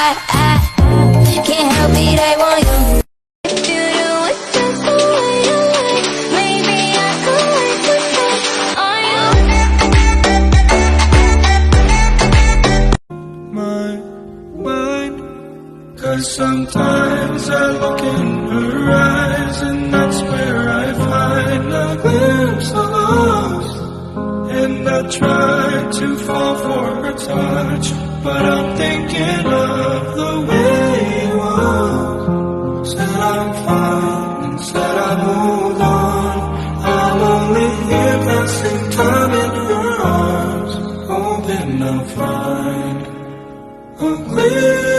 I can't help it, I want you. You do it just the way you like. Maybe I could wait to touch on you. My mind, 'cause sometimes I look in her eyes, and that's where I find a glimpse of us. And I try to fall for her touch, but I'm thinking of the way you are. Said I'm fine, and said I moved on. I'm only here passing time in her arms, hoping I'll find a glimpse